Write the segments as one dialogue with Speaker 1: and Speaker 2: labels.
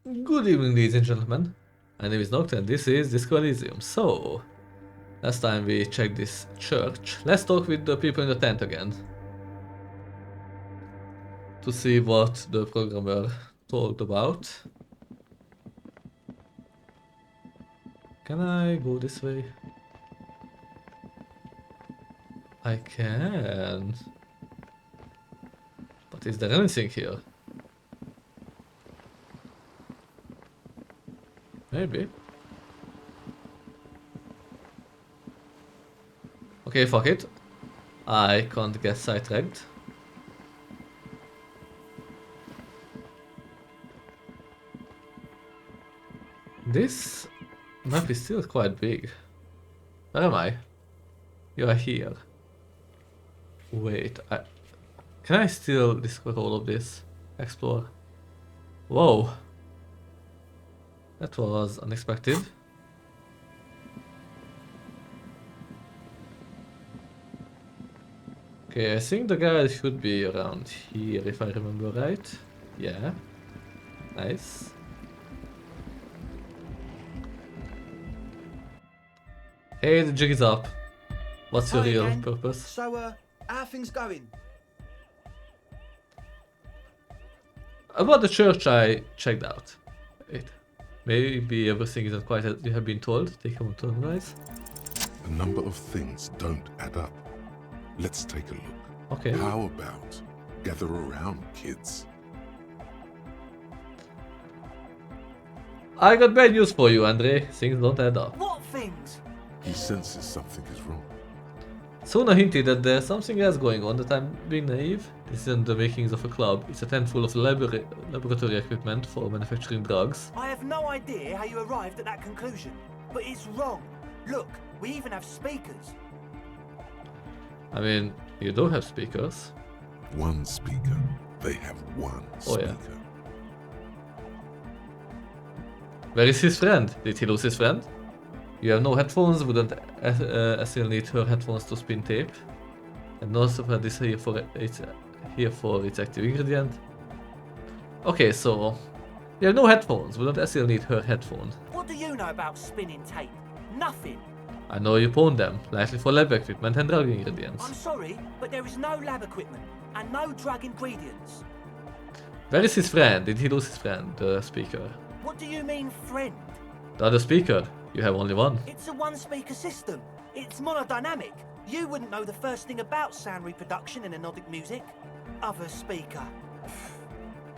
Speaker 1: Good evening, ladies and gentlemen. My name is Nocta and this is Elysium. So, last time we checked this church. Let's talk with the people in the tent again. To see what the programmer talked about. Can I go this way? I can. But is there anything here? Maybe. Okay, fuck it. I can't get sidetracked. This map is still quite big. Where am I? You are here. Wait, can I still discover all of this? Explore. Whoa. That was unexpected. Okay, I think the guy should be around here if I remember right. Yeah. Nice. Hey, the jig is up. What's your real purpose?
Speaker 2: So, how are things going?
Speaker 1: About the church I checked out. Wait. Maybe everything isn't quite as you have been told. Take a turn, guys.
Speaker 3: A number of things don't add up. Let's take a look.
Speaker 1: Okay.
Speaker 3: How about gather around, kids?
Speaker 1: I got bad news for you, Andre. Things don't add up.
Speaker 2: What things?
Speaker 3: He senses something is wrong.
Speaker 1: Sona hinted that there's something else going on, that I'm being naive. This isn't the makings of a club, it's a tent full of laboratory equipment for manufacturing drugs.
Speaker 2: I have no idea how you arrived at that conclusion, but it's wrong. Look, we even have speakers.
Speaker 1: I mean, you do have speakers.
Speaker 3: One speaker. They have one
Speaker 1: Oh,
Speaker 3: speaker.
Speaker 1: yeah. Where is his friend? Did he lose his friend? You have no headphones, wouldn't Asil need her headphones to spin tape? And no friend is here for its active ingredient. Okay, so you have no headphones, wouldn't Asil need her headphone?
Speaker 2: What do you know about spinning tape? Nothing.
Speaker 1: I know you pawned them, likely for lab equipment and drug ingredients.
Speaker 2: I'm sorry, but there is no lab equipment and no drug ingredients.
Speaker 1: Where is his friend? Did he lose his friend, the speaker?
Speaker 2: What do you mean, friend?
Speaker 1: The other speaker. You have only one.
Speaker 2: It's a one-speaker system. It's monodynamic. You wouldn't know the first thing about sound reproduction in anodic music. Other speaker.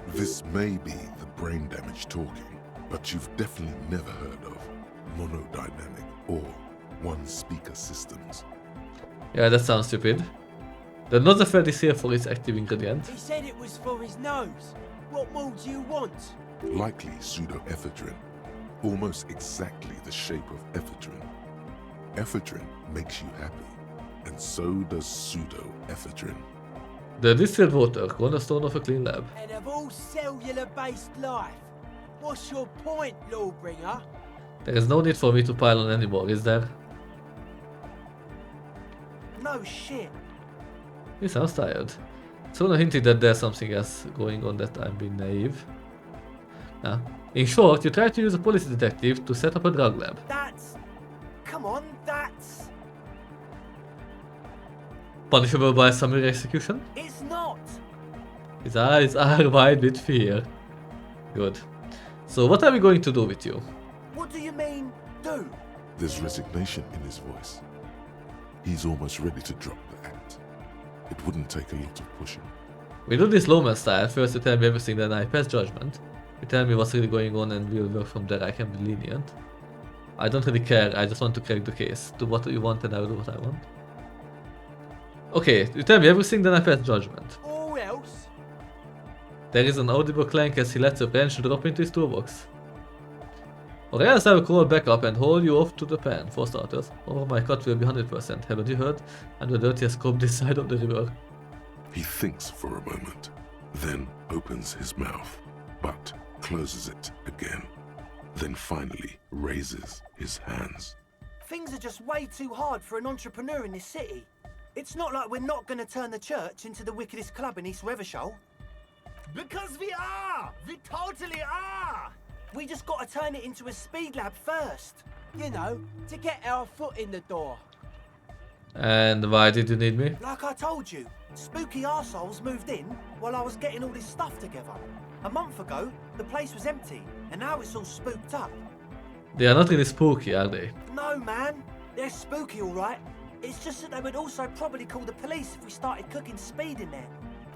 Speaker 3: This may be the brain damage talking, but you've definitely never heard of monodynamic or one-speaker systems.
Speaker 1: Yeah, that sounds stupid. The another thread is here for its active ingredient.
Speaker 4: He said it was for his nose. What more do you want?
Speaker 3: Likely pseudoephedrine. Almost exactly the shape of ephedrine. Ephedrine makes you happy, and so does pseudoephedrine.
Speaker 1: The distilled water, cornerstone of a clean lab.
Speaker 4: And of all cellular-based life, what's your point, Lawbringer?
Speaker 1: There is no need for me to pile on anymore, is there?
Speaker 2: No shit.
Speaker 1: He sounds tired. Sona hinted that there's something else going on, that I'm being naive. In short, you try to use a police detective to set up a drug lab.
Speaker 2: That's... Come on, that's...
Speaker 1: Punishable by summary execution?
Speaker 2: It's not.
Speaker 1: His eyes are wide with fear. Good. So what are we going to do with you?
Speaker 2: What do you mean, do?
Speaker 3: There's resignation in his voice. He's almost ready to drop the act. It wouldn't take a lot of pushing.
Speaker 1: We do this lawman style. First you tell me everything, then I pass judgment. You tell me what's really going on and we'll work from there. I can be lenient. I don't really care, I just want to crack the case. Do what you want and I will do what I want. Okay, you tell me everything, then I pass judgment.
Speaker 4: Or else?
Speaker 1: There is an audible clank as he lets a wrench drop into his toolbox. Or else I will crawl back up and haul you off to the pen, for starters. Or my cut will be 100%. Haven't you heard? I'm the dirtiest cop this side of the river.
Speaker 3: He thinks for a moment, then opens his mouth, but closes it again, then finally raises his hands.
Speaker 2: Things are just way too hard for an entrepreneur in this city. It's not like we're not going to turn the church into the wickedest club in East Revershoal.
Speaker 5: Because we are! We totally are!
Speaker 2: We just gotta turn it into a speed lab first.
Speaker 4: You know, to get our foot in the door.
Speaker 1: And why did you need me?
Speaker 2: Like I told you, spooky arseholes moved in while I was getting all this stuff together. A month ago, the place was empty, and now it's all spooked up.
Speaker 1: They are not really spooky, are they?
Speaker 2: No, man. They're spooky, all right. It's just that they would also probably call the police if we started cooking speed in there.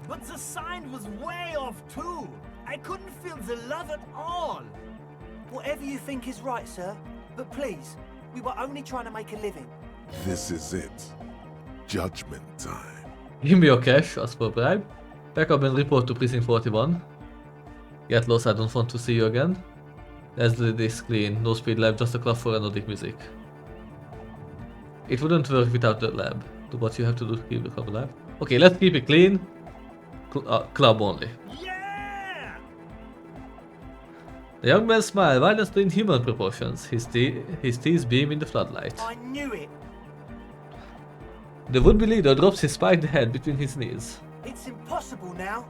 Speaker 5: But the sign was way off too. I couldn't feel the love at all.
Speaker 2: Whatever you think is right, sir. But please, we were only trying to make a living.
Speaker 3: This is it. Judgment time.
Speaker 1: Give me your cash, ask for a bribe. Pack up and report to Precinct 41. Get lost, I don't want to see you again. Let's do this clean, no speed lab, just a club for anodic music. It wouldn't work without the lab. Do what you have to do to keep the club alive. Okay, let's keep it clean. Club only.
Speaker 5: Yeah!
Speaker 1: The young man smiled, violence to inhuman proportions. His teeth beam in the floodlight.
Speaker 2: I knew it.
Speaker 1: The would-be leader drops his spiked head between his knees.
Speaker 2: It's impossible now.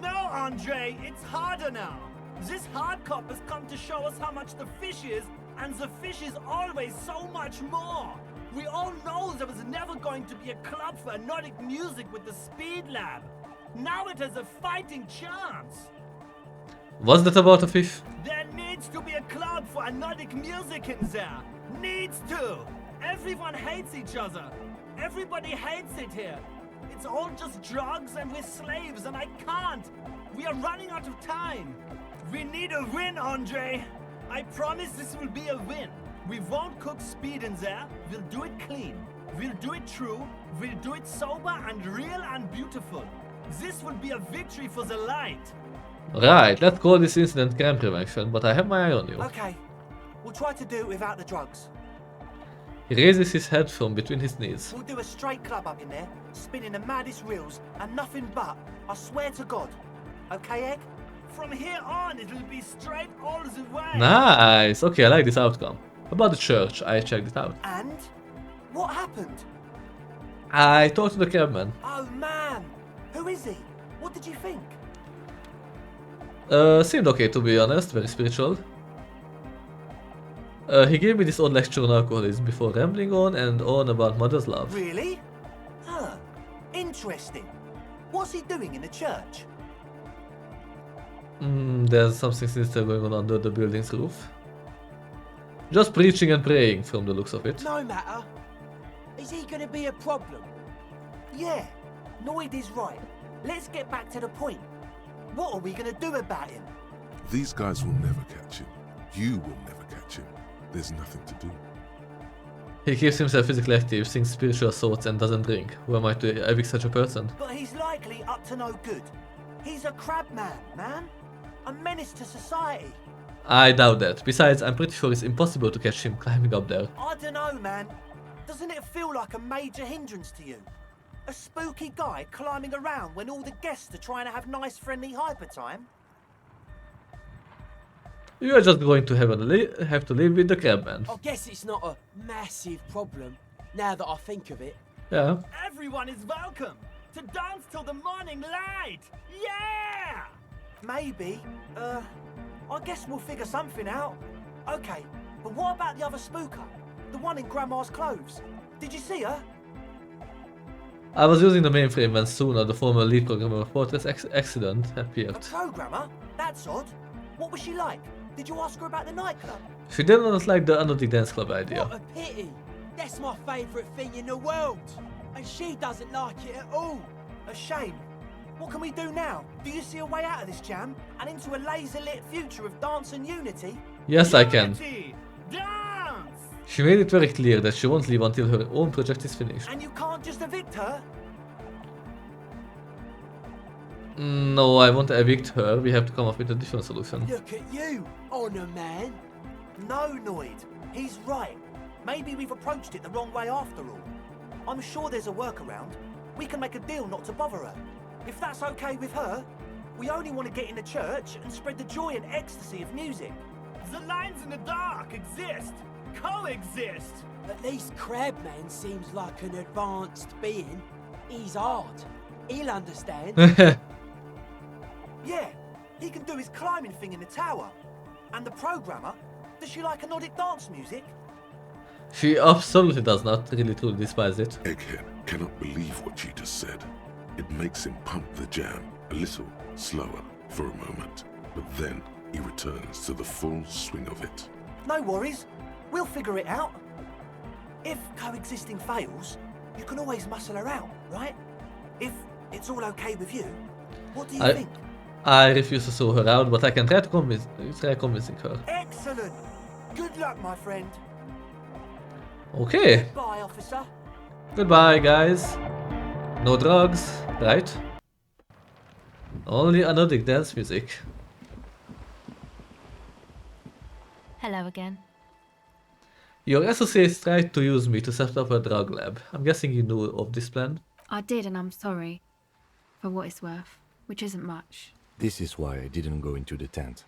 Speaker 5: No, Andre, it's harder now. This hard cop has come to show us how much the fish is, and the fish is always so much more. We all know there was never going to be a club for anodic music with the Speed Lab. Now it has a fighting chance.
Speaker 1: Was that about a fish?
Speaker 5: There needs to be a club for anodic music in there. Needs to. Everyone hates each other. Everybody hates it here. It's all just drugs and we're slaves and I can't. We are running out of time. We need a win, Andre. I promise this will be a win. We won't cook speed in there. We'll do it clean. We'll do it true. We'll do it sober and real and beautiful. This will be a victory for the light.
Speaker 1: Right, let's call this incident crime prevention, but I have my eye on you.
Speaker 2: Okay, we'll try to do it without the drugs.
Speaker 1: He raises his head from between his knees.
Speaker 2: We'll do a straight club up in there, spinning the maddest reels, and nothing but. I swear to God. Okay, Egg?
Speaker 5: From here on, it'll be straight all the way.
Speaker 1: Nice! Okay, I like this outcome. About the church, I checked it out.
Speaker 2: And? What happened?
Speaker 1: I talked to the cabman.
Speaker 2: Oh, man. Who is he? What did you think?
Speaker 1: Seemed okay to be honest, very spiritual. He gave me this odd lecture on alcoholism before rambling on and on about mother's love.
Speaker 2: Really? Huh. Interesting. What's he doing in the church?
Speaker 1: There's something sinister going on under the building's roof. Just preaching and praying from the looks of it.
Speaker 4: No matter. Is he gonna be a problem?
Speaker 2: Yeah, Noid is right. Let's get back to the point. What are we gonna do about him?
Speaker 3: These guys will never catch him. You will never catch him. There's nothing to do.
Speaker 1: He keeps himself physically active, sings spiritual thoughts and doesn't drink. Who am I to evict such a person?
Speaker 2: But he's likely up to no good. He's a crab man. A menace to society.
Speaker 1: I doubt that. Besides, I'm pretty sure it's impossible to catch him climbing up there.
Speaker 2: I don't know, man. Doesn't it feel like a major hindrance to you? A spooky guy climbing around when all the guests are trying to have nice, friendly hyper time?
Speaker 1: You are just going to have to live with the crabman.
Speaker 4: I guess it's not a massive problem, now that I think of it.
Speaker 1: Yeah.
Speaker 5: Everyone is welcome to dance till the morning light. Yeah!
Speaker 2: Maybe. I guess we'll figure something out. Okay, but what about the other spooker? The one in Grandma's clothes? Did you see her?
Speaker 1: I was using the mainframe when Suna, the former lead programmer of Fortress accident, appeared.
Speaker 2: A programmer? That's odd. What was she like? Did you ask her about the nightclub?
Speaker 1: She did not like the anodic dance club idea.
Speaker 4: What a pity. That's my favourite thing in the world. And she doesn't like it at all.
Speaker 2: A shame. What can we do now? Do you see a way out of this jam? And into a laser-lit future of dance and unity?
Speaker 1: Yes, I can.
Speaker 5: Unity! Dance!
Speaker 1: She made it very clear that she won't leave until her own project is finished.
Speaker 2: And you can't just evict her?
Speaker 1: No, I won't evict her. We have to come up with a different solution.
Speaker 4: Look at you, honour man.
Speaker 2: No, Noid. He's right. Maybe we've approached it the wrong way after all. I'm sure there's a workaround. We can make a deal not to bother her. If that's okay with her, we only want to get in the church and spread the joy and ecstasy of music.
Speaker 5: The lines in the dark exist, coexist.
Speaker 4: At least Crabman seems like an advanced being. He's hard. He'll understand.
Speaker 2: Yeah, He can do his climbing thing in the tower. And the programmer, does she like anodic dance music?
Speaker 1: She absolutely does not really truly despise it.
Speaker 3: Egghead cannot believe what she just said. It makes him pump the jam a little slower for a moment, but then he returns to the full swing of it.
Speaker 2: No worries. We'll figure it out. If coexisting fails, you can always muscle her out, right? If it's all okay with you, what do you think?
Speaker 1: I refuse to throw her out, but I can try convincing her.
Speaker 2: Excellent. Good luck, my friend.
Speaker 1: Okay.
Speaker 2: Bye, officer.
Speaker 1: Goodbye, guys. No drugs, right? Only anodic dance music.
Speaker 6: Hello again.
Speaker 1: Your associates tried to use me to set up a drug lab. I'm guessing you knew of this plan.
Speaker 6: I did, and I'm sorry. For what it's worth, which isn't much.
Speaker 7: This is why I didn't go into the tent.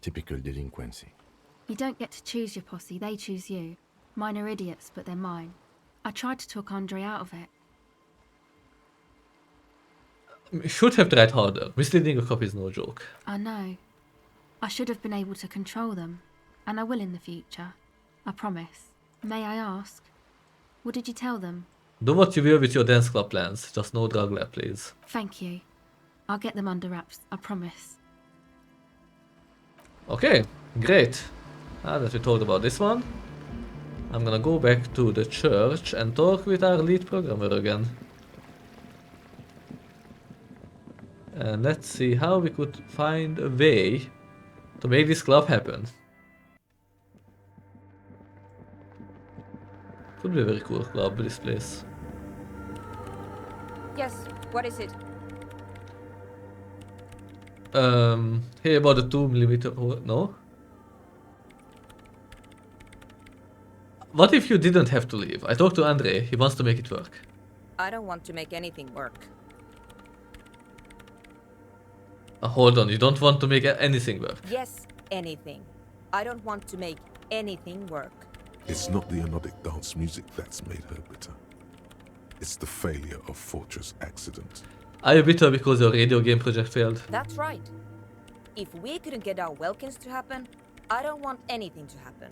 Speaker 7: Typical delinquency.
Speaker 6: You don't get to choose your posse, they choose you. Mine are idiots, but they're mine. I tried to talk Andre out of it.
Speaker 1: Should have tried harder. Misleading a cop is no joke.
Speaker 6: I know. I should have been able to control them. And I will in the future. I promise. May I ask? What did you tell them?
Speaker 1: Do what you will with your dance club plans. Just no drug lab, please.
Speaker 6: Thank you. I'll get them under wraps, I promise.
Speaker 1: Okay, great. Now that we talked about this one, I'm gonna go back to the church and talk with our lead programmer again. And let's see how we could find a way to make this club happen. Could be a very cool club, this place.
Speaker 8: Yes, what is it?
Speaker 1: Hey, about the 2mm, no? What if you didn't have to leave? I talked to Andre, he wants to make it work.
Speaker 8: I don't want to make anything work.
Speaker 1: Hold on, you don't want to make anything work?
Speaker 8: Yes, anything. I don't want to make anything work.
Speaker 3: It's not the anodic dance music that's made her bitter. It's the failure of Fortress Accident.
Speaker 1: Are you bitter because your radio game project failed?
Speaker 8: That's right. If we couldn't get our Welkins to happen, I don't want anything to happen.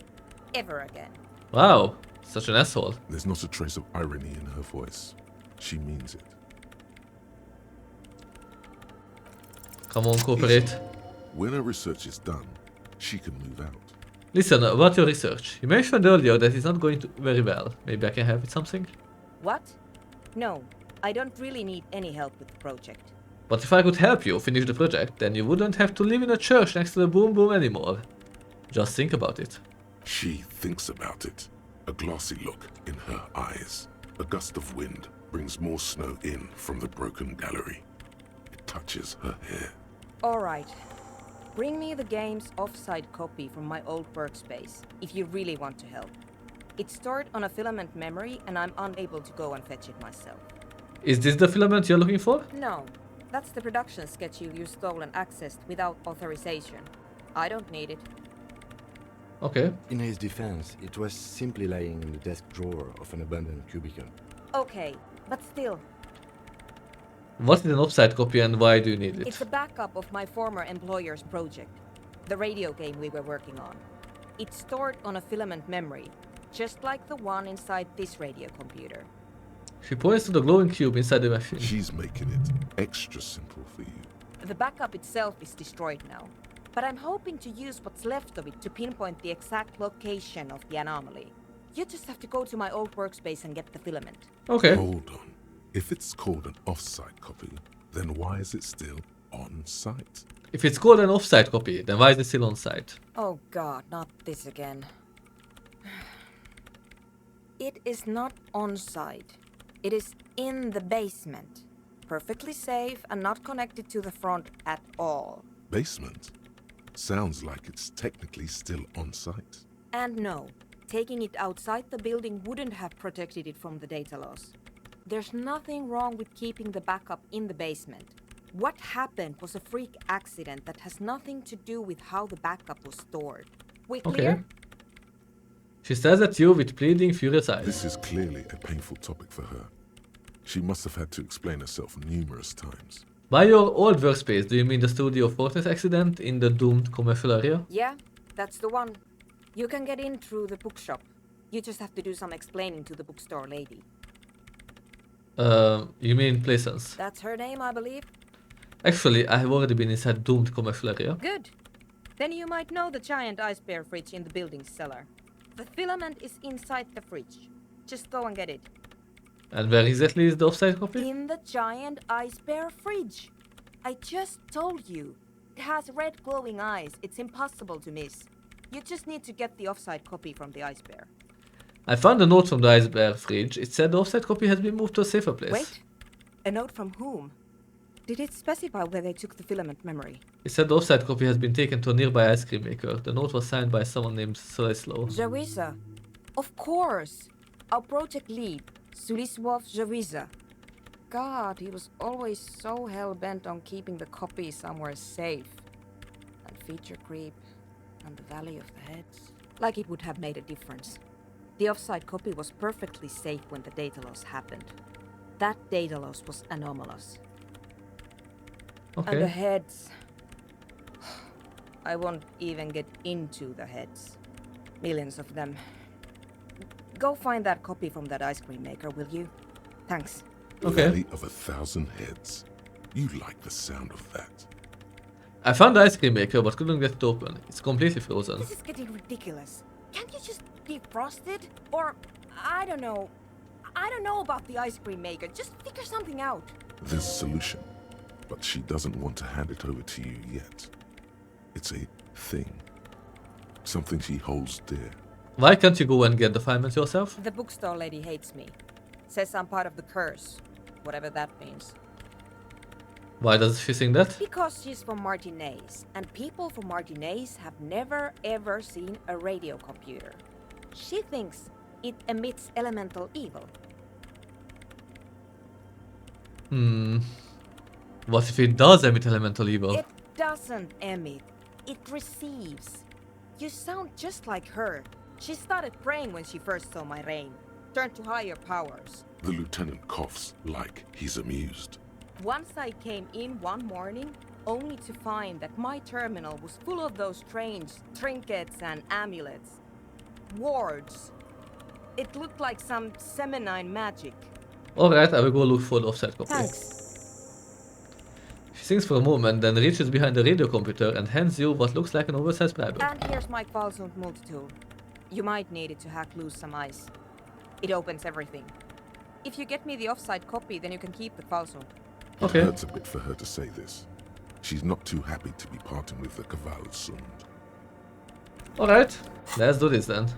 Speaker 8: Ever again.
Speaker 1: Wow, such an asshole.
Speaker 3: There's not a trace of irony in her voice. She means it.
Speaker 1: Come on, cooperate.
Speaker 3: When her research is done, she can move out.
Speaker 1: Listen, about your research. You mentioned earlier that it's not going very well. Maybe I can help with something?
Speaker 8: What? No, I don't really need any help with the project.
Speaker 1: But if I could help you finish the project, then you wouldn't have to live in a church next to the Boom Boom anymore. Just think about it.
Speaker 3: She thinks about it. A glassy look in her eyes. A gust of wind brings more snow in from the broken gallery. It touches her hair.
Speaker 8: All right. Bring me the game's offsite copy from my old workspace, if you really want to help. It's stored on a filament memory, and I'm unable to go and fetch it myself.
Speaker 1: Is this the filament you're looking for?
Speaker 8: No, that's the production schedule you stole and accessed without authorization. I don't need it.
Speaker 1: Okay.
Speaker 7: In his defense, it was simply lying in the desk drawer of an abandoned cubicle.
Speaker 8: Okay, but still,
Speaker 1: What is an offsite copy and why do you need it?
Speaker 8: it's a backup of my former employer's project, the radio game we were working on. It's stored on a filament memory, just like the one inside this radio computer.
Speaker 1: She points to the glowing cube inside the machine.
Speaker 3: She's making it extra simple for you.
Speaker 8: The backup itself is destroyed now, but I'm hoping to use what's left of it to pinpoint the exact location of the anomaly. You just have to go to my old workspace and get the filament.
Speaker 1: Okay.
Speaker 3: Hold on. If it's called an off-site copy, then why is it still on-site?
Speaker 1: If it's called an offsite copy, then why is it still on site?
Speaker 8: Oh god, not this again. It is not on site. It is in the basement. Perfectly safe and not connected to the front at all.
Speaker 3: Basement? Sounds like it's technically still on-site.
Speaker 8: And no, taking it outside the building wouldn't have protected it from the data loss. There's nothing wrong with keeping the backup in the basement. What happened was a freak accident that has nothing to do with how the backup was stored. We clear?
Speaker 1: Okay. She stares at you with pleading, furious eyes.
Speaker 3: This is clearly a painful topic for her. She must have had to explain herself numerous times.
Speaker 1: By your old workspace, do you mean the Studio Fortress accident in the doomed commercial area?
Speaker 8: Yeah, that's the one. You can get in through the bookshop. You just have to do some explaining to the bookstore lady.
Speaker 1: You mean Plaisance?
Speaker 8: That's her name, I believe.
Speaker 1: Actually, I have already been inside doomed commercial area.
Speaker 8: Good. Then you might know the giant ice bear fridge in the building's cellar. The filament is inside the fridge. Just go and get it.
Speaker 1: And where exactly is the offside copy?
Speaker 8: In the giant ice bear fridge. I just told you. It has red glowing eyes. It's impossible to miss. You just need to get the offside copy from the ice bear.
Speaker 1: I found a note from the ice bear fridge. It said the offside copy has been moved to a safer place.
Speaker 8: Wait. A note from whom? Did it specify where they took the filament memory?
Speaker 1: It said the offside copy has been taken to a nearby ice cream maker. The note was signed by someone named Solislow.
Speaker 8: Jawiza. Of course. Our project lead, Suliswov Jawiza. God, he was always so hell-bent on keeping the copy somewhere safe. And feature creep, and the Valley of the Heads. Like it would have made a difference. The offside copy was perfectly safe when the data loss happened. That data loss was anomalous. And the
Speaker 1: Okay.
Speaker 8: heads... I won't even get into the heads. Millions of them. Go find that copy from that ice cream maker, will you? Thanks.
Speaker 1: Okay.
Speaker 3: Valley of 1,000 heads. You like the sound of that.
Speaker 1: I found the ice cream maker but couldn't get it open. It's completely frozen.
Speaker 8: This is getting ridiculous. Can't you just defrost it? Or, I don't know. I don't know about the ice cream maker. Just figure something out.
Speaker 3: There's a solution, but she doesn't want to hand it over to you yet. It's a thing. Something she holds dear.
Speaker 1: Why can't you go and get the filements yourself?
Speaker 8: The bookstore lady hates me. Says I'm part of the curse. Whatever that means.
Speaker 1: Why does she think that?
Speaker 8: Because she's from Martinez, and people from Martinez have never ever seen a radio computer. She thinks it emits elemental evil.
Speaker 1: What if it does emit elemental evil?
Speaker 8: It doesn't emit, it receives. You sound just like her. She started praying when she first saw my rain. Turned to higher powers.
Speaker 3: The lieutenant coughs like he's amused.
Speaker 8: Once I came in one morning, only to find that my terminal was full of those strange trinkets and amulets. Wards. It looked like some Semenine magic.
Speaker 1: Alright, I will go look for the offset copy.
Speaker 8: Thanks.
Speaker 1: She thinks for a moment, then reaches behind the radio computer and hands you what looks like an oversized Bible.
Speaker 8: And here's my Kvalsund multitool. You might need it to hack loose some ice. It opens everything. If you get me the offside copy, then you can keep the Kvalsund.
Speaker 1: Okay.
Speaker 3: It hurts a bit for her to say this. She's not too happy to be parting with the Kvalsund.
Speaker 1: Alright, let's do this then.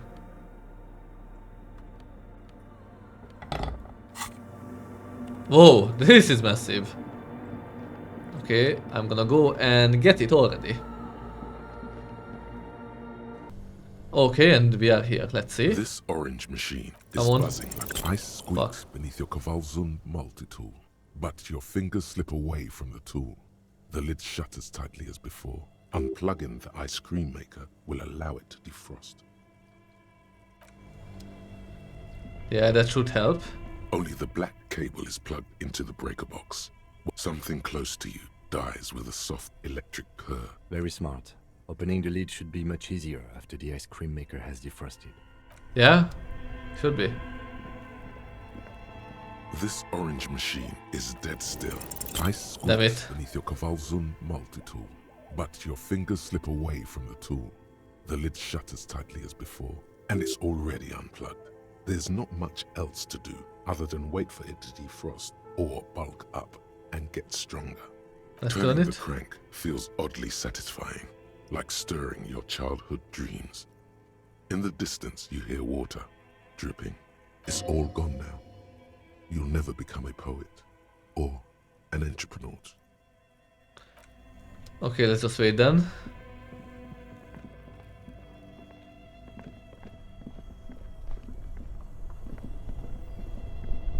Speaker 1: Whoa, this is massive. Okay, I'm gonna go and get it already. Okay, and we are here. Let's see.
Speaker 3: This orange machine is
Speaker 1: Come on.
Speaker 3: buzzing like ice squeaks beneath your Kvalsund multi-tool. But your fingers slip away from the tool. The lid shutters tightly as before. Unplugging the ice cream maker will allow it to defrost.
Speaker 1: Yeah, that should help.
Speaker 3: Only the black cable is plugged into the breaker box. Something close to you dies with a soft electric purr.
Speaker 7: Very smart. Opening the lid should be much easier after the ice cream maker has defrosted.
Speaker 1: Yeah, should be.
Speaker 3: This orange machine is dead still. Ice
Speaker 1: Damn it.
Speaker 3: squeaks beneath your Kvalsund multi-tool. But your fingers slip away from the tool. The lid shutters tightly as before, and it's already unplugged. There's not much else to do other than wait for it to defrost or bulk up and get stronger.
Speaker 1: Let's
Speaker 3: Turning
Speaker 1: turn
Speaker 3: the
Speaker 1: it.
Speaker 3: crank feels oddly satisfying, like stirring your childhood dreams. In the distance, you hear water dripping. It's all gone now. You'll never become a poet or an entrepreneur.
Speaker 1: Okay, let's just wait then.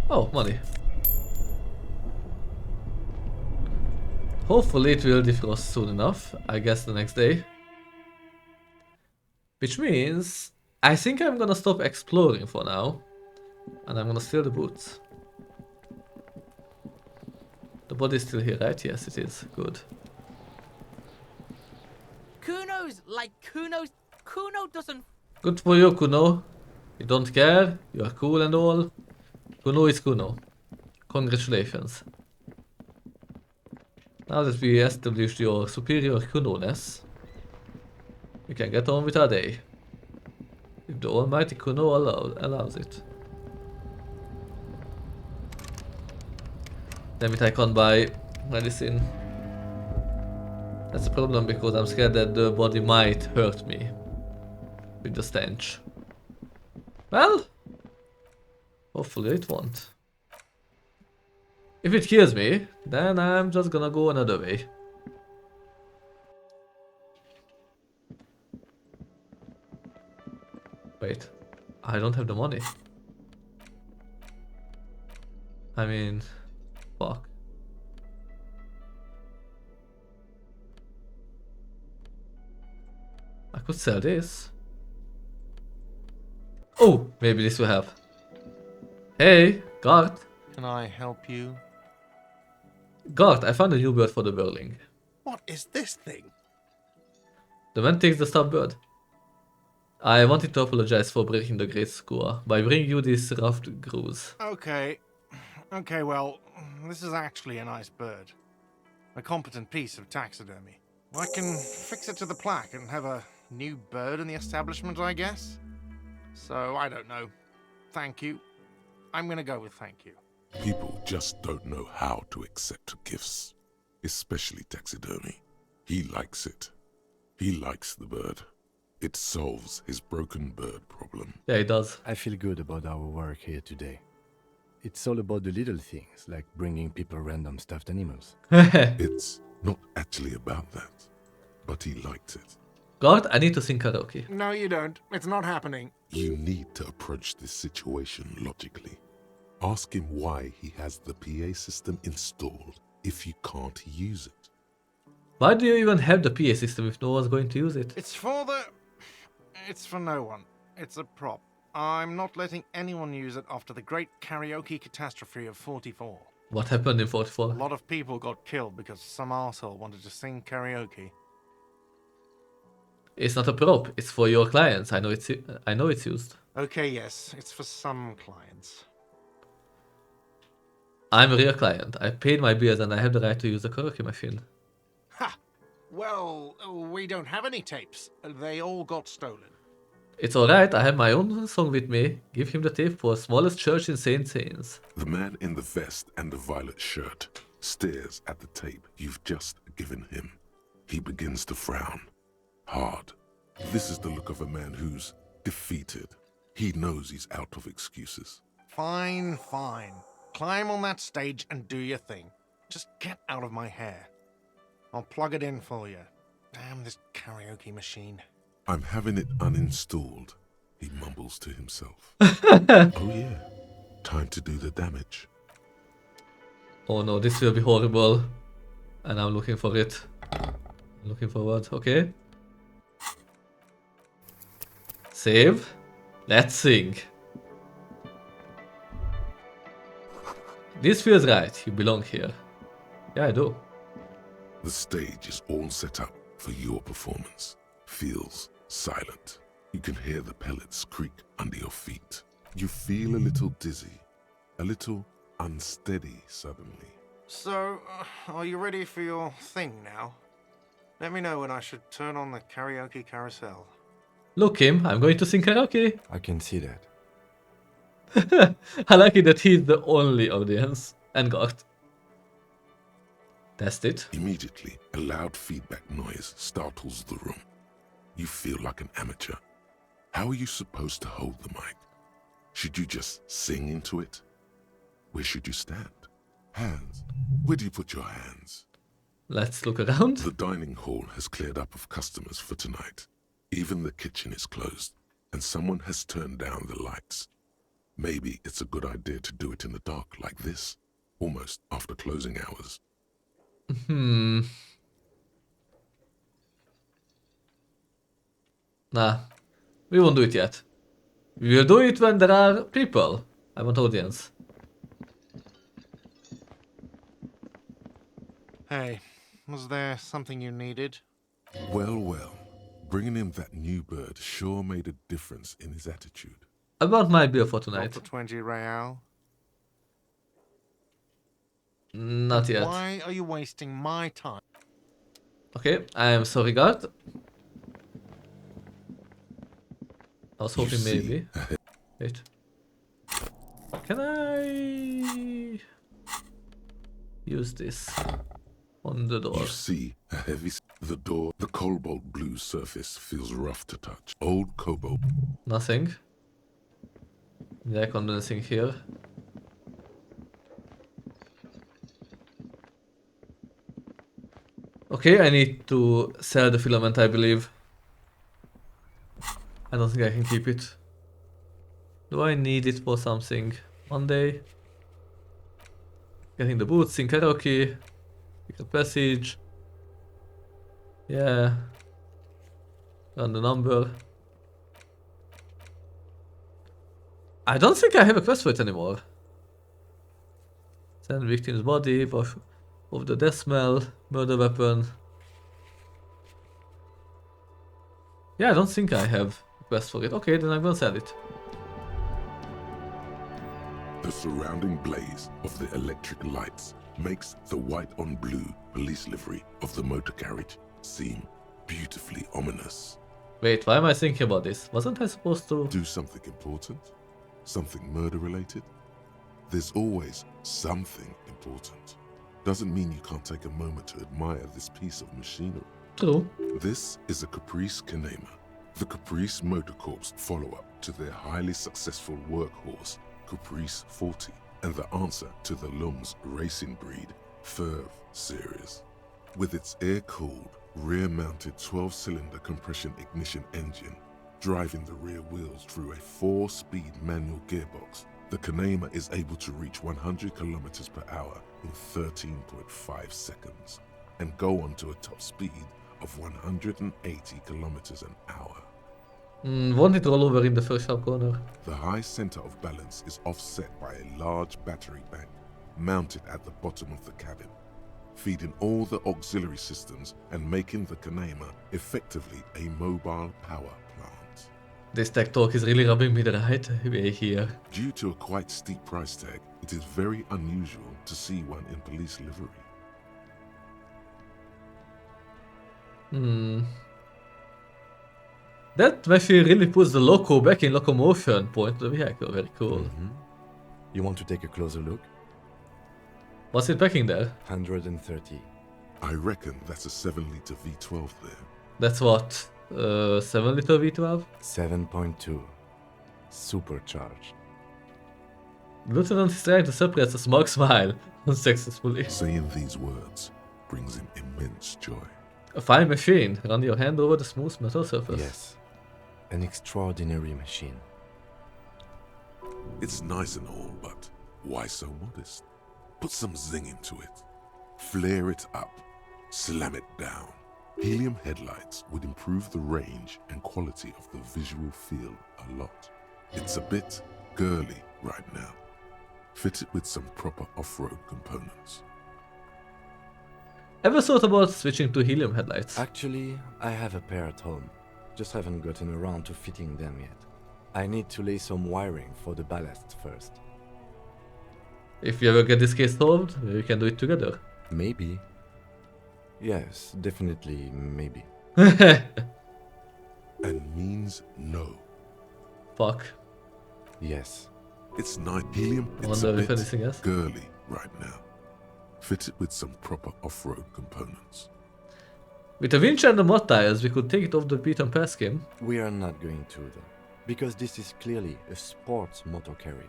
Speaker 1: Oh, money. Hopefully it will defrost soon enough, I guess the next day. Which means I think I'm gonna stop exploring for now. And I'm gonna steal the boots. The body's still here, right? Yes, it is. Good.
Speaker 4: Kuno's like Kuno's. Kuno doesn't.
Speaker 1: Good for you, Kuno. You don't care. You are cool and all. Kuno is Kuno. Congratulations. Now that we established your superior Kuno-ness, we can get on with our day. If the almighty Kuno allows it. Damn it, I can't buy medicine. That's a problem because I'm scared that the body might hurt me with the stench. Well, hopefully it won't. If it kills me, then I'm just gonna go another way. Wait, I don't have the money. I mean, fuck. I could sell this. Oh, maybe this will help. Hey, guard.
Speaker 9: Can I help you?
Speaker 1: Guard, I found a new bird for the birling.
Speaker 9: What is this thing?
Speaker 1: The man takes the stub bird. I wanted to apologize for breaking the great score by bringing you this ruffed grouse.
Speaker 9: Okay. Okay, well, this is actually a nice bird. A competent piece of taxidermy. I can fix it to the plaque and have a new bird in the establishment, I guess. So, I don't know. Thank you. I'm gonna go with thank you.
Speaker 3: People just don't know how to accept gifts, especially taxidermy. He likes it. He likes the bird. It solves his broken bird problem.
Speaker 1: Yeah, it does.
Speaker 7: I feel good about our work here today. It's all about the little things, like bringing people random stuffed animals.
Speaker 3: It's not actually about that, but he liked it.
Speaker 1: Guard, I need to sing karaoke.
Speaker 9: No, you don't. It's not happening.
Speaker 3: You need to approach this situation logically. Ask him why he has the PA system installed if you can't use it.
Speaker 1: Why do you even have the PA system if no one's going to use it?
Speaker 9: It's for no one. It's a prop. I'm not letting anyone use it after the great karaoke catastrophe of 44.
Speaker 1: What happened in
Speaker 9: A
Speaker 1: 44?
Speaker 9: lot of people got killed because some arsehole wanted to sing karaoke.
Speaker 1: It's not a prop, it's for your clients. I know it's used.
Speaker 9: Okay, yes, it's for some clients.
Speaker 1: I'm a real client. I paid my bills and I have the right to use the karaoke machine.
Speaker 9: Ha! Well, we don't have any tapes. They all got stolen.
Speaker 1: It's alright, I have my own song with me. Give him the tape for smallest church in St. Saints.
Speaker 3: The man in the vest and the violet shirt stares at the tape you've just given him. He begins to frown. Hard. This is the look of a man who's defeated. He knows he's out of excuses.
Speaker 9: Fine, fine. Climb on that stage and do your thing. Just get out of my hair. I'll plug it in for you. Damn this karaoke machine.
Speaker 3: I'm having it uninstalled, he mumbles to himself. Oh yeah, time to do the damage.
Speaker 1: Oh no, this will be horrible. And I'm looking for it. Looking forward, okay. Save. Let's sing. This feels right, you belong here. Yeah, I do.
Speaker 3: The stage is all set up for your performance. Feels silent. You can hear the pellets creak under your feet. You feel a little dizzy, a little unsteady suddenly.
Speaker 9: So, are you ready for your thing now? Let me know when I should turn on the karaoke carousel.
Speaker 1: Look, Kim, I'm going to sing karaoke.
Speaker 7: I can see that.
Speaker 1: I like it that he's the only audience. And God. Test it.
Speaker 3: Immediately, a loud feedback noise startles the room. You feel like an amateur. How are you supposed to hold the mic? Should you just sing into it? Where should you stand? Hands. Where do you put your hands?
Speaker 1: Let's look around.
Speaker 3: The dining hall has cleared up of customers for tonight. Even the kitchen is closed, and someone has turned down the lights. Maybe it's a good idea to do it in the dark like this, almost after closing hours.
Speaker 1: Nah, we won't do it yet. We will do it when there are people. I want audience.
Speaker 9: Hey, was there something you needed?
Speaker 3: Well, well. Bringing him that new bird sure made a difference in his attitude.
Speaker 1: About my beer for
Speaker 9: Got
Speaker 1: tonight.
Speaker 9: the 20 real?
Speaker 1: Not
Speaker 9: And
Speaker 1: yet.
Speaker 9: why are you wasting my time?
Speaker 1: Okay, I am sorry, guard. I was
Speaker 3: You
Speaker 1: hoping
Speaker 3: see,
Speaker 1: maybe. Wait. Can I use this on the door?
Speaker 3: You see a heavy... The door, the cobalt blue surface feels rough to touch. Old cobalt.
Speaker 1: Nothing. Yeah, I can't do anything here. Okay, I need to sell the filament, I believe. I don't think I can keep it. Do I need it for something? Monday. Getting the boots in karaoke. Secret passage. Yeah. Run the number. I don't think I have a quest for it anymore. Send victim's body, wash of the death smell, murder weapon. Yeah, I don't think I have a quest for it. Okay, then I'm gonna sell it.
Speaker 3: The surrounding blaze of the electric lights makes the white on blue police livery of the motor carriage seem beautifully ominous.
Speaker 1: Wait, why am I thinking about this? Wasn't I supposed to?
Speaker 3: Do something important? Something murder related? There's always something important. Doesn't mean you can't take a moment to admire this piece of machinery.
Speaker 1: True.
Speaker 3: This is a Caprice Kanema, the Caprice Motor Corps follow-up to their highly successful workhorse, Caprice 40, and the answer to the Lum's racing breed, Ferv series. With its air-cooled, rear-mounted 12-cylinder compression ignition engine, driving the rear wheels through a 4-speed manual gearbox, the Kanema is able to reach 100 kilometers per hour in 13.5 seconds, and go on to a top speed of 180 kilometers an hour.
Speaker 1: Won't it roll over in the first sharp corner?
Speaker 3: The high center of balance is offset by a large battery bank mounted at the bottom of the cabin, feeding all the auxiliary systems and making the Kanema effectively a mobile power plant.
Speaker 1: This tech talk is really rubbing me the right way here.
Speaker 3: Due to a quite steep price tag, it is very unusual to see one in police livery.
Speaker 1: That machine really puts the loco back in locomotion point of the vehicle. Very cool.
Speaker 7: You want to take a closer look?
Speaker 1: What's it packing there?
Speaker 7: 130.
Speaker 3: I reckon that's a 7-liter V12 there.
Speaker 1: That's what? 7-liter V12?
Speaker 7: 7.2. Supercharged.
Speaker 1: Lieutenant is trying to suppress a smug smile unsuccessfully.
Speaker 3: Saying these words brings him immense joy.
Speaker 1: A fine machine. Run your hand over the smooth metal surface.
Speaker 7: Yes. An extraordinary machine.
Speaker 3: It's nice and all, but why so modest? Put some zing into it. Flare it up. Slam it down. Helium headlights would improve the range and quality of the visual field a lot. It's a bit girly right now. Fit it with some proper off-road components.
Speaker 1: Ever thought about switching to helium headlights?
Speaker 7: Actually, I have a pair at home. Just haven't gotten around to fitting them yet. I need to lay some wiring for the ballast first.
Speaker 1: If you ever get this case solved, we can do it together.
Speaker 7: Maybe. Yes, definitely maybe.
Speaker 3: And means no.
Speaker 1: Fuck.
Speaker 7: Yes.
Speaker 3: It's not helium.
Speaker 1: I
Speaker 3: It's a
Speaker 1: wonder if
Speaker 3: bit
Speaker 1: anything else.
Speaker 3: girly right now. Fit it with some proper off-road components.
Speaker 1: With a winch and the mod tires, we could take it off the beaten path scheme.
Speaker 7: We are not going to though, because this is clearly a sports motor carriage.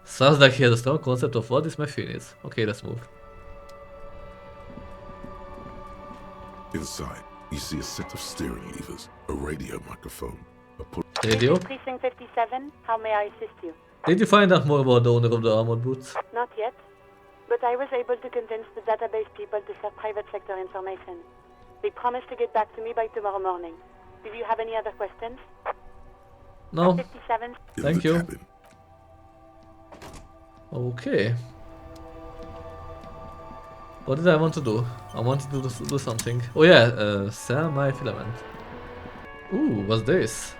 Speaker 1: Sounds like he has a strong concept of what this machine is. Okay, let's move.
Speaker 3: Inside, you see a set of steering levers, a radio microphone, a pull.
Speaker 1: Radio?
Speaker 10: Precinct 57, how may I assist you?
Speaker 1: Did you find out more about the owner of the armored boots?
Speaker 10: Not yet, but I was able to convince the database people to share private sector information. They promised to get back to me by tomorrow morning. Do you have any other questions?
Speaker 1: No.
Speaker 10: 57.
Speaker 1: Thank you. Okay. What did I want to do? I wanted to do something. Oh yeah, sell my filament. Ooh, what's this?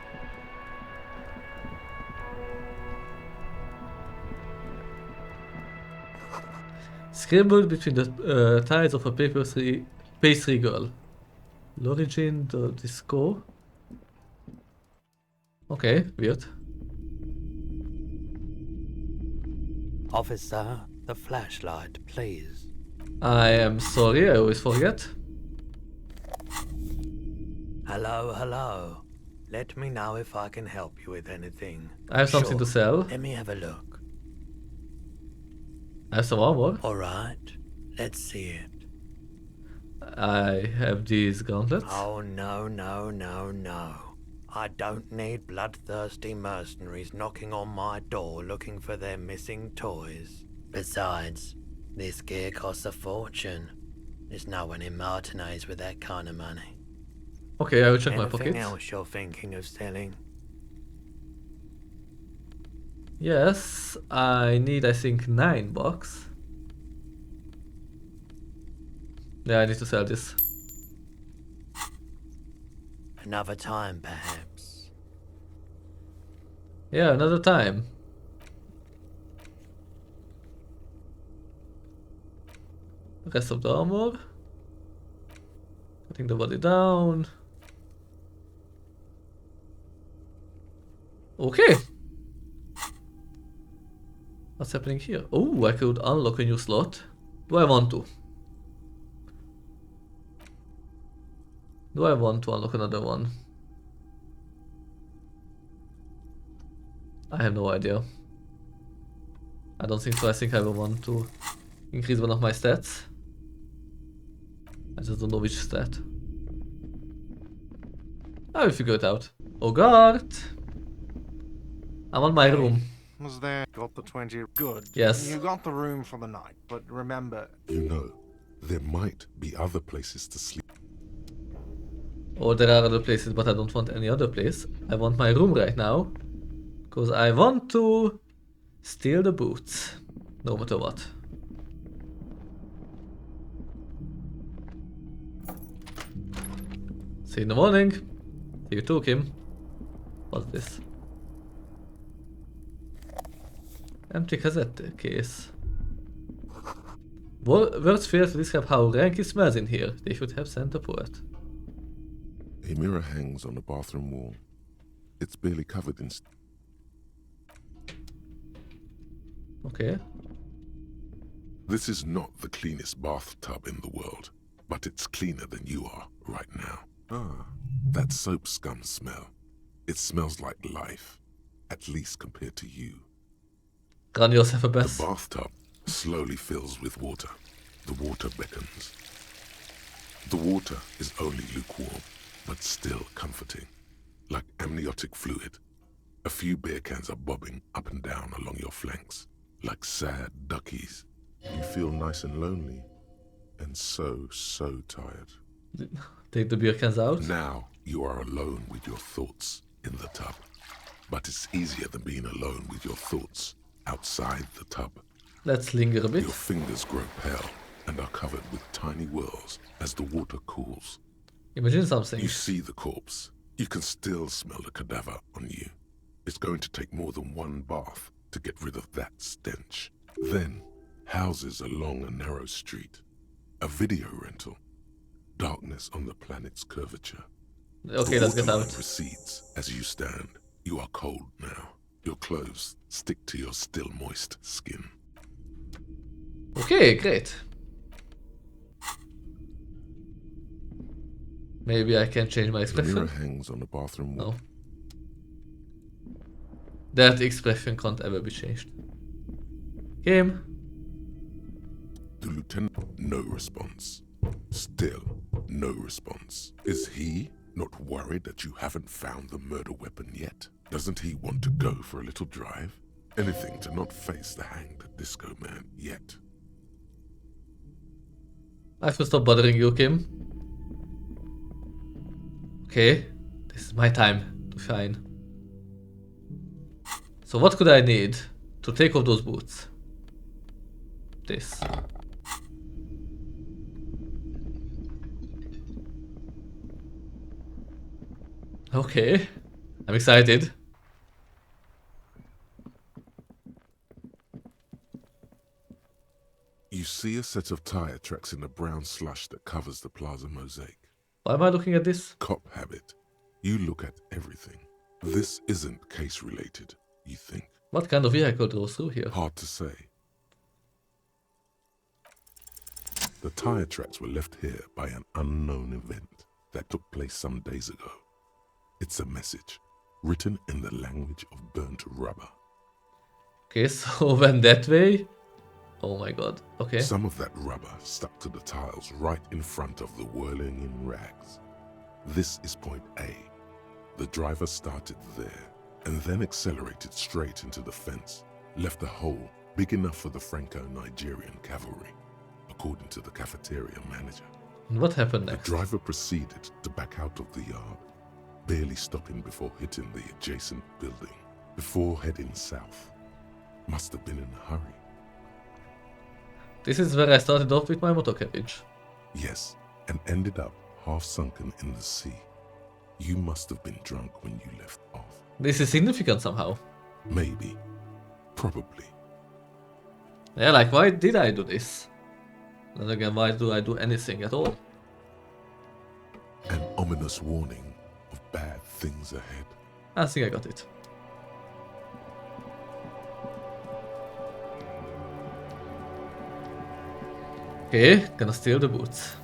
Speaker 1: Scribbled between the ties of a pastry girl. L'origine de disco. Okay, weird.
Speaker 11: Officer, the flashlight, please.
Speaker 1: I am sorry, I always forget.
Speaker 11: Hello, hello. Let me know if I can help you with anything.
Speaker 1: I have something to sell.
Speaker 11: Let me have a look.
Speaker 1: I have some armor.
Speaker 11: Alright, let's see it.
Speaker 1: I have these gauntlets.
Speaker 11: Oh, no, no, no, no. I don't need bloodthirsty mercenaries knocking on my door looking for their missing toys. Besides, this gear costs a fortune. There's no one in Martinez with that kind of money.
Speaker 1: Okay, I will check my
Speaker 11: Anything
Speaker 1: pockets.
Speaker 11: else you're thinking of selling?
Speaker 1: Yes, I need, I think, 9 bucks. Yeah, I need to sell this.
Speaker 11: Another time, perhaps.
Speaker 1: Yeah, another time. Rest of the armor. Putting the body down. Okay. What's happening here? Oh, I could unlock a new slot. Do I want to? Do I want to unlock another one? I have no idea. I don't think so. I think I will want to increase one of my stats. I just don't know which stat. I will figure it out. Oh god! I'm on my room.
Speaker 9: Was there? Got the 20. Good.
Speaker 1: Yes.
Speaker 9: You got the room for the night, but remember...
Speaker 3: You know, there might be other places to sleep.
Speaker 1: Or there are other places, but I don't want any other place. I want my room right now. Because I want to steal the boots. No matter what. See you in the morning. See you too, Kim. What's this? Empty cassette case. Words fail to describe how rank it smells in here. They should have sent a poet.
Speaker 3: A mirror hangs on the bathroom wall. It's barely covered in...
Speaker 1: Okay.
Speaker 3: This is not the cleanest bathtub in the world, but it's cleaner than you are right now. Ah, that soap scum smell. It smells like life, at least compared to you.
Speaker 1: Run yourself a best.
Speaker 3: The bathtub slowly fills with water. The water beckons. The water is only lukewarm, but still comforting, like amniotic fluid. A few beer cans are bobbing up and down along your flanks, like sad duckies. You feel nice and lonely, and so tired.
Speaker 1: Take the beer cans out.
Speaker 3: Now you are alone with your thoughts in the tub. But it's easier than being alone with your thoughts outside the tub.
Speaker 1: Let's linger a bit.
Speaker 3: Your fingers grow pale and are covered with tiny whirls as the water cools.
Speaker 1: Imagine something.
Speaker 3: You see the corpse. You can still smell the cadaver on you. It's going to take more than one bath to get rid of that stench. Then, houses along a narrow street. A video rental. Darkness on the planet's curvature.
Speaker 1: Okay, let's get out.
Speaker 3: Recedes as you stand. You are cold now. Your clothes stick to your still moist skin.
Speaker 1: Okay, great. Maybe I can change my
Speaker 3: The
Speaker 1: expression.
Speaker 3: mirror hangs on the bathroom wall.
Speaker 1: No. That expression can't ever be changed. Game.
Speaker 3: The lieutenant, no response. Still, no response. Is he not worried that you haven't found the murder weapon yet? Doesn't he want to go for a little drive? Anything to not face the hanged disco man yet.
Speaker 1: I have to stop bothering you, Kim. Okay, this is my time to shine. So what could I need to take off those boots? This. Okay. I'm excited.
Speaker 3: You see a set of tire tracks in the brown slush that covers the plaza mosaic.
Speaker 1: Why am I looking at this?
Speaker 3: Cop habit. You look at everything. This isn't case related, you think.
Speaker 1: What kind of vehicle goes through here?
Speaker 3: Hard to say. The tire tracks were left here by an unknown event that took place some days ago. It's a message, written in the language of burnt rubber.
Speaker 1: Okay, so went that way. Oh my god, okay.
Speaker 3: Some of that rubber stuck to the tiles right in front of the whirling in rags. This is point A. The driver started there and then accelerated straight into the fence, left a hole big enough for the Franco-Nigerian cavalry, according to the cafeteria manager.
Speaker 1: And what happened next?
Speaker 3: The driver proceeded to back out of the yard, barely stopping before hitting the adjacent building, before heading south. Must have been in a hurry.
Speaker 1: This is where I started off with my motor carriage.
Speaker 3: Yes, and ended up half sunken in the sea. You must have been drunk when you left off.
Speaker 1: This is significant somehow.
Speaker 3: Maybe. Probably.
Speaker 1: Yeah, like why did I do this? Then again, why do I do anything at all?
Speaker 3: An ominous warning of bad things ahead.
Speaker 1: I think I got it. Okay, gonna steal the boots.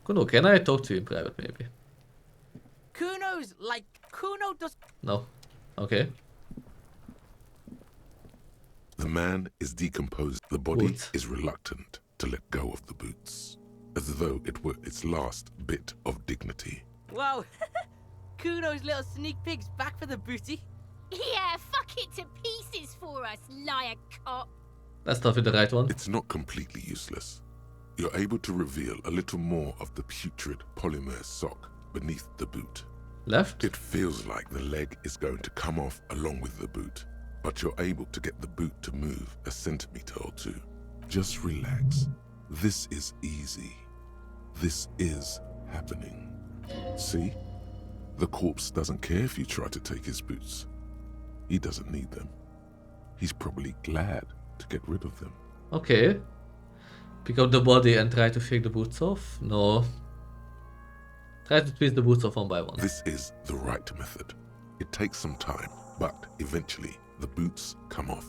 Speaker 1: Kuno, can I talk to you in private maybe?
Speaker 4: Kuno's like Kuno does.
Speaker 1: No. Okay.
Speaker 3: The man is decomposed. The body
Speaker 1: Boots.
Speaker 3: is reluctant to let go of the boots, as though it were its last bit of dignity.
Speaker 4: Wow. Kuno's little sneak pig's back for the booty.
Speaker 12: Yeah, fuck it to pieces for us, liar cop.
Speaker 1: Let's start with the right one.
Speaker 3: It's not completely useless. You're able to reveal a little more of the putrid polymer sock beneath the boot.
Speaker 1: Left?
Speaker 3: It feels like the leg is going to come off along with the boot, but you're able to get the boot to move a centimeter or two. Just relax. This is easy. This is happening. See? The corpse doesn't care if you try to take his boots. He doesn't need them. He's probably glad to get rid of them.
Speaker 1: Okay. Pick up the body and try to shake the boots off? No. Try to twist the boots off one by one.
Speaker 3: This is the right method. It takes some time, but eventually the boots come off,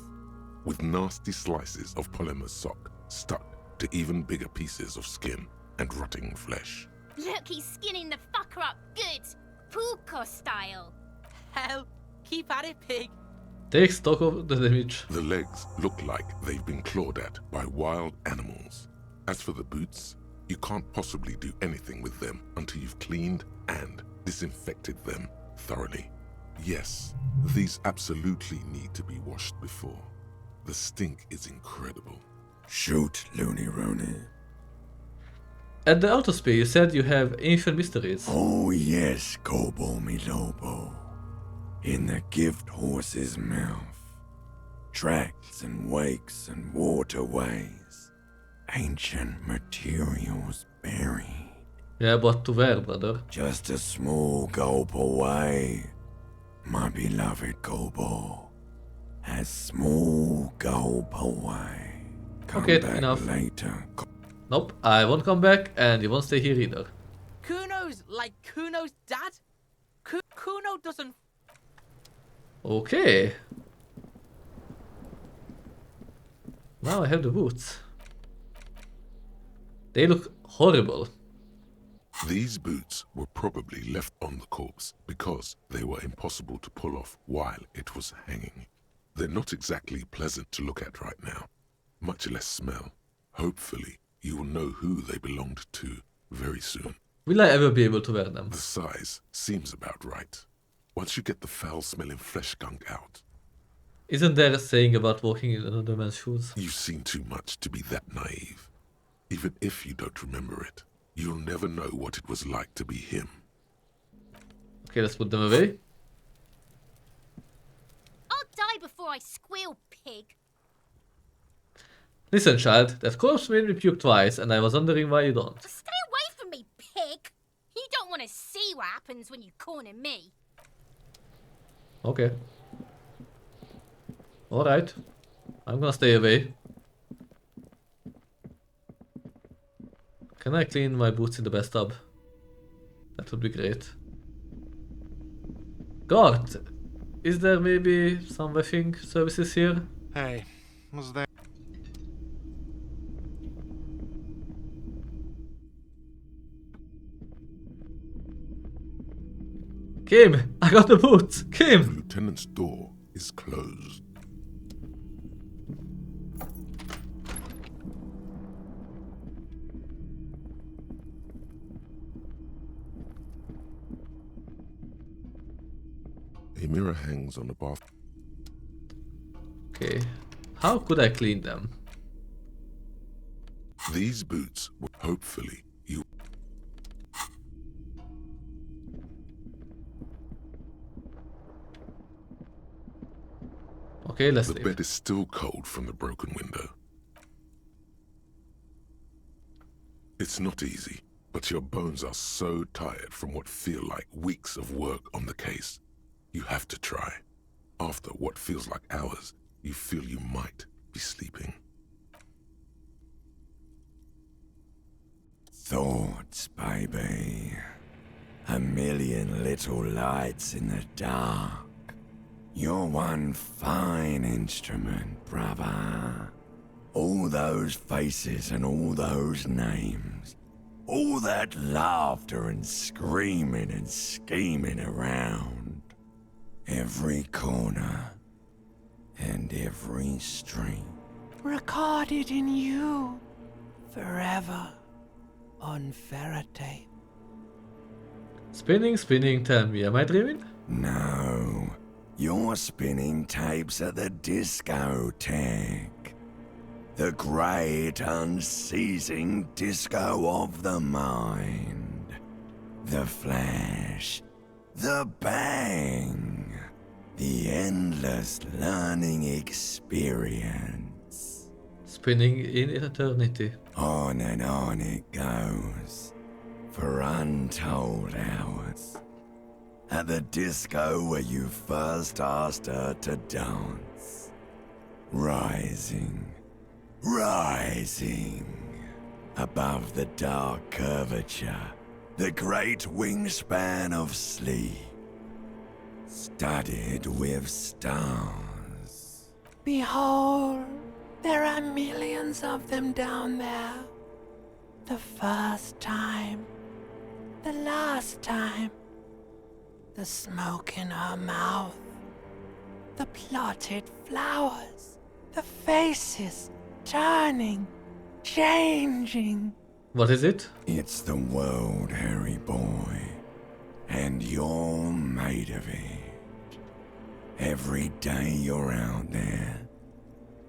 Speaker 3: with nasty slices of polymer sock stuck to even bigger pieces of skin and rotting flesh.
Speaker 12: Look, he's skinning the fucker up good. Puko style.
Speaker 4: Hell, keep at it, pig.
Speaker 1: Take stock of the damage.
Speaker 3: The legs look like they've been clawed at by wild animals. As for the boots, you can't possibly do anything with them until you've cleaned and disinfected them thoroughly. Yes, these absolutely need to be washed before. The stink is incredible.
Speaker 13: Shoot, Looney Rooney.
Speaker 1: At the autosphere you said you have ancient mysteries.
Speaker 13: Oh yes, Kobo mi Lobo. In the gift horse's mouth. Tracks and wakes and waterways. Ancient materials buried.
Speaker 1: Yeah, but to where, brother?
Speaker 13: Just a small gulp away. My beloved Kobo. A small gulp away. Come
Speaker 1: Okay,
Speaker 13: back
Speaker 1: enough.
Speaker 13: later.
Speaker 1: Nope, I won't come back and you won't stay here either.
Speaker 4: Kuno's like Kuno's dad? Kuno doesn't.
Speaker 1: Okay. Now I have the boots. They look horrible.
Speaker 3: These boots were probably left on the corpse because they were impossible to pull off while it was hanging. They're not exactly pleasant to look at right now, much less smell. Hopefully, you will know who they belonged to very soon.
Speaker 1: Will I ever be able to wear them?
Speaker 3: The size seems about right. Once you get the foul-smelling flesh gunk out.
Speaker 1: Isn't there a saying about walking in another man's shoes?
Speaker 3: You've seen too much to be that naive. Even if you don't remember it, you'll never know what it was like to be him.
Speaker 1: Okay, let's put them away.
Speaker 12: I'll die before I squeal, pig.
Speaker 1: Listen, child, that corpse made me puke twice and I was wondering why you don't.
Speaker 12: Stay away from me, pig. You don't want to see what happens when you corner me.
Speaker 1: Okay. Alright. I'm gonna stay away. Can I clean my boots in the bathtub? That would be great. Gart! Is there maybe some washing services here?
Speaker 9: Hey, was there?
Speaker 1: Kim! I got the boots!
Speaker 3: The
Speaker 1: Kim!
Speaker 3: lieutenant's door is closed. A mirror hangs on the bath.
Speaker 1: Okay. How could I clean them?
Speaker 3: These boots will hopefully you.
Speaker 1: Okay, let's
Speaker 3: The
Speaker 1: leave.
Speaker 3: bed is still cold from the broken window. It's not easy, but your bones are so tired from what feel like weeks of work on the case. You have to try. After what feels like hours, you feel you might be sleeping.
Speaker 13: Thoughts, baby. A million little lights in the dark. You're one fine instrument, brother. All those faces and all those names. All that laughter and screaming and scheming around. Every corner and every street.
Speaker 4: Recorded in you. Forever. On ferrotape.
Speaker 1: Spinning, spinning, tell me, am I dreaming?
Speaker 13: No, you're spinning tapes at the discotheque. The great unceasing disco of the mind. The flash. The bang. The endless learning experience.
Speaker 1: Spinning in eternity.
Speaker 13: On and on it goes. For untold hours. At the disco where you first asked her to dance. Rising. Rising. Above the dark curvature. The great wingspan of sleep. Studded with stars.
Speaker 4: Behold, there are millions of them down there. The first time. The last time. The smoke in her mouth. The plotted flowers. The faces turning, changing.
Speaker 1: What is it?
Speaker 13: It's the world, Harry boy. And you're made of it. Every day you're out there,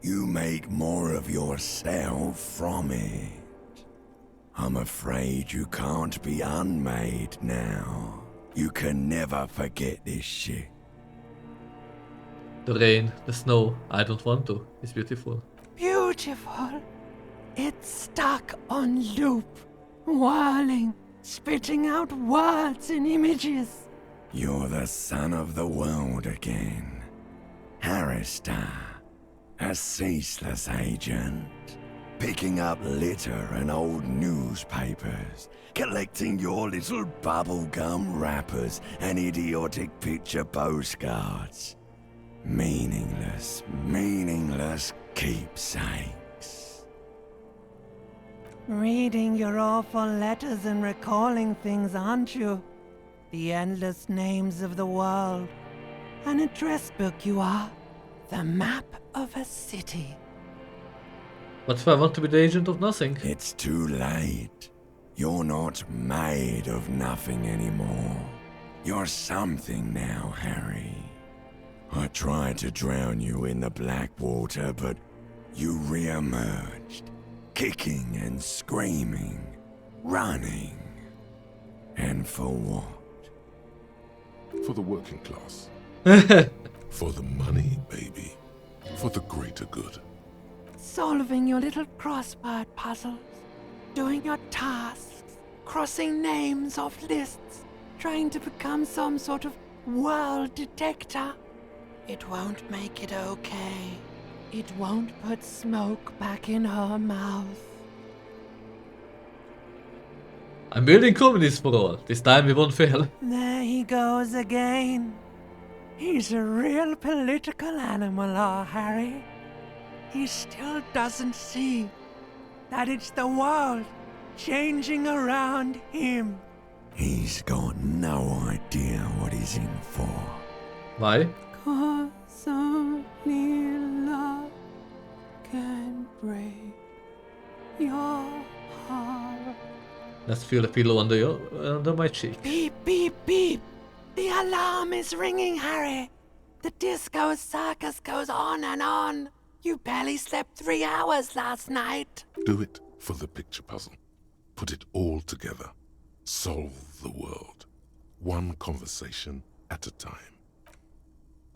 Speaker 13: you make more of yourself from it. I'm afraid you can't be unmade now. You can never forget this shit.
Speaker 1: The rain, the snow, I don't want to. It's beautiful.
Speaker 4: Beautiful. It's stuck on loop, whirling, spitting out words and images.
Speaker 13: You're the son of the world again. Harrister, a ceaseless agent. Picking up litter and old newspapers. Collecting your little bubblegum wrappers and idiotic picture postcards. Meaningless, meaningless keepsakes.
Speaker 4: Reading your awful letters and recalling things, aren't you? The endless names of the world. An address book you are. The map of a city.
Speaker 1: What if I want to be the agent of nothing?
Speaker 13: It's too late. You're not made of nothing anymore. You're something now, Harry. I tried to drown you in the black water, but you re-emerged. Kicking and screaming. Running. And for what?
Speaker 3: For the working class. For the money, baby. For the greater good.
Speaker 4: Solving your little crossword puzzles. Doing your tasks. crossing names off lists, trying to become some sort of world detector. It won't make it okay. It won't put smoke back in her mouth.
Speaker 1: I'm building communists for all. This time we won't fail.
Speaker 4: There he goes again. He's a real political animal, our Harry. He still doesn't see that it's the world changing around him.
Speaker 13: He's got no idea what he's in for.
Speaker 1: Why?
Speaker 4: 'Cause only love can break your heart.
Speaker 1: Let's feel the pillow under my cheek.
Speaker 4: Beep, beep, beep. The alarm is ringing, Harry. The disco circus goes on and on. You barely slept 3 hours last night.
Speaker 3: Do it for the picture puzzle. Put it all together. Solve the world. One conversation at a time.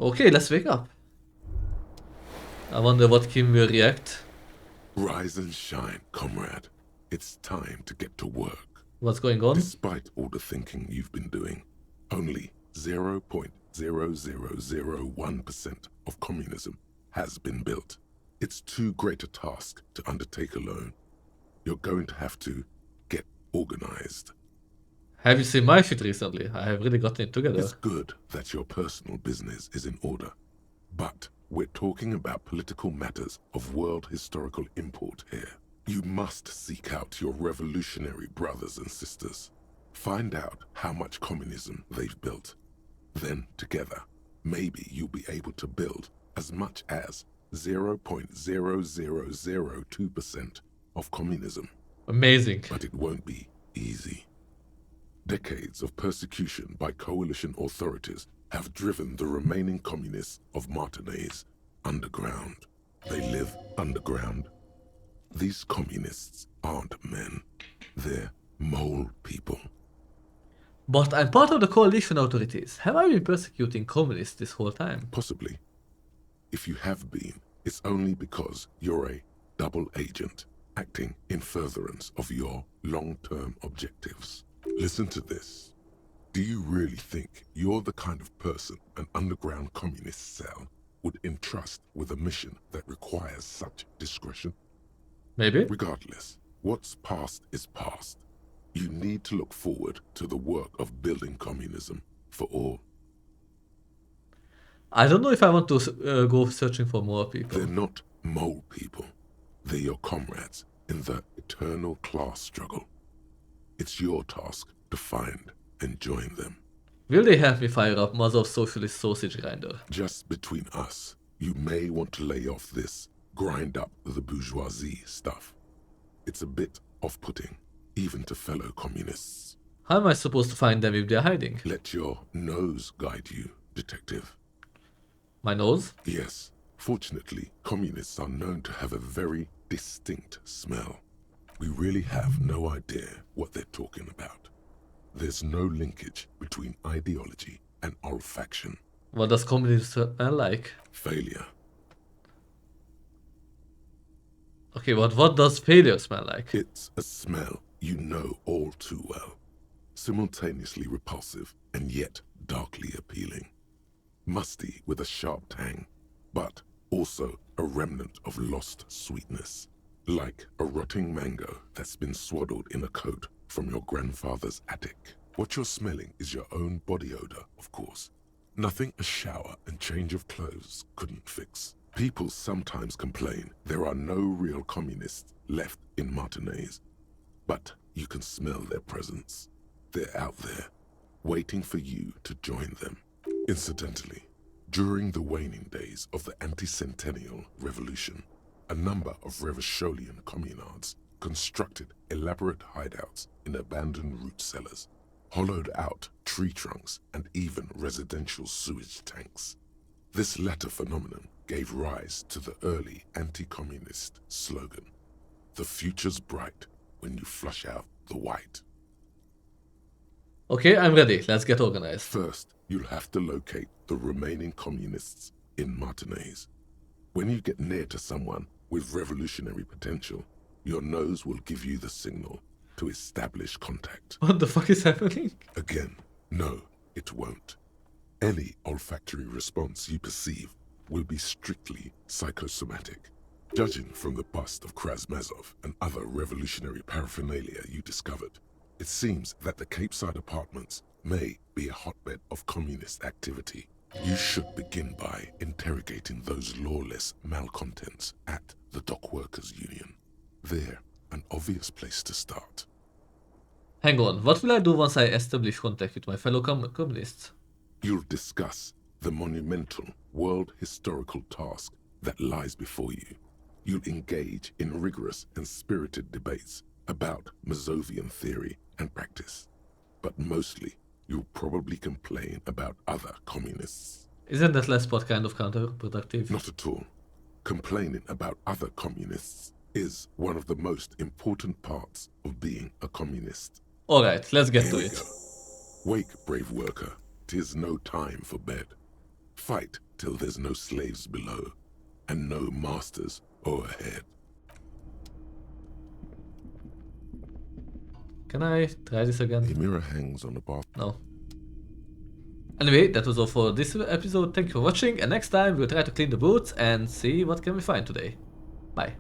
Speaker 1: Okay, let's wake up. I wonder what Kim will react.
Speaker 3: Rise and shine, comrade. It's time to get to work.
Speaker 1: What's going on?
Speaker 3: Despite all the thinking you've been doing, only 0.0001% of communism has been built. It's too great a task to undertake alone. You're going to have to get organized.
Speaker 1: Have you seen my shit recently? I have really gotten it together.
Speaker 3: It's good that your personal business is in order, but we're talking about political matters of world historical import here. You must seek out your revolutionary brothers and sisters. Find out how much communism they've built. Then, together, maybe you'll be able to build as much as 0.0002% of communism.
Speaker 1: Amazing.
Speaker 3: But it won't be easy. Decades of persecution by coalition authorities have driven the remaining communists of Martinaise underground. They live underground. These communists aren't men. They're mole people.
Speaker 1: But I'm part of the coalition authorities. Have I been persecuting communists this whole time?
Speaker 3: Possibly. If you have been, it's only because you're a double agent acting in furtherance of your long-term objectives. Listen to this. Do you really think you're the kind of person an underground communist cell would entrust with a mission that requires such discretion?
Speaker 1: Maybe.
Speaker 3: Regardless, what's past is past. You need to look forward to the work of building communism for all.
Speaker 1: I don't know if I want to go searching for more people.
Speaker 3: They're not mole people. They're your comrades in the eternal class struggle. It's your task to find and join them.
Speaker 1: Will they help me fire up Mazov's socialist sausage grinder?
Speaker 3: Just between us, you may want to lay off this grind up the bourgeoisie stuff. It's a bit off-putting, even to fellow communists.
Speaker 1: How am I supposed to find them if they're hiding?
Speaker 3: Let your nose guide you, detective.
Speaker 1: My nose?
Speaker 3: Yes. Fortunately, communists are known to have a very distinct smell. We really have no idea what they're talking about. There's no linkage between ideology and olfaction.
Speaker 1: What does communism smell like?
Speaker 3: Failure.
Speaker 1: Okay, what does failure smell like?
Speaker 3: It's a smell you know all too well. Simultaneously repulsive and yet darkly appealing. Musty with a sharp tang, but also a remnant of lost sweetness. Like a rotting mango that's been swaddled in a coat from your grandfather's attic. What you're smelling is your own body odor, of course. Nothing a shower and change of clothes couldn't fix. People sometimes complain there are no real communists left in Martinaise. But you can smell their presence. They're out there, waiting for you to join them. Incidentally, during the waning days of the anti-centennial revolution, a number of Revacholian communards constructed elaborate hideouts in abandoned root cellars, hollowed out tree trunks, and even residential sewage tanks. This latter phenomenon gave rise to the early anti-communist slogan, "The future's bright when you flush out the white."
Speaker 1: Okay, I'm ready. Let's get organized.
Speaker 3: First, you'll have to locate the remaining communists in Martinaise. When you get near to someone with revolutionary potential, your nose will give you the signal. to establish contact.
Speaker 1: What the fuck is happening?
Speaker 3: Again, no, it won't. Any olfactory response you perceive will be strictly psychosomatic. Judging from the bust of Krasmazov and other revolutionary paraphernalia you discovered, it seems that the Cape Side apartments may be a hotbed of communist activity. You should begin by interrogating those lawless malcontents at the Dock Workers Union. They're an obvious place to start.
Speaker 1: Hang on, what will I do once I establish contact with my fellow communists?
Speaker 3: You'll discuss the monumental world historical task that lies before you. You'll engage in rigorous and spirited debates about Mazovian theory and practice. But mostly, you'll probably complain about other communists.
Speaker 1: Isn't that last part kind of counterproductive?
Speaker 3: Not at all. Complaining about other communists is one of the most important parts of being a communist.
Speaker 1: Alright, let's get to
Speaker 3: Here we
Speaker 1: it.
Speaker 3: go. Wake, brave worker, 'tis no time for bed. Fight till there's no slaves below, and no masters overhead.
Speaker 1: Can I try this again?
Speaker 3: A mirror hangs on the bath.
Speaker 1: No. Anyway, that was all for this episode. Thank you for watching, and next time we'll try to clean the boots and see what can we find today. Bye.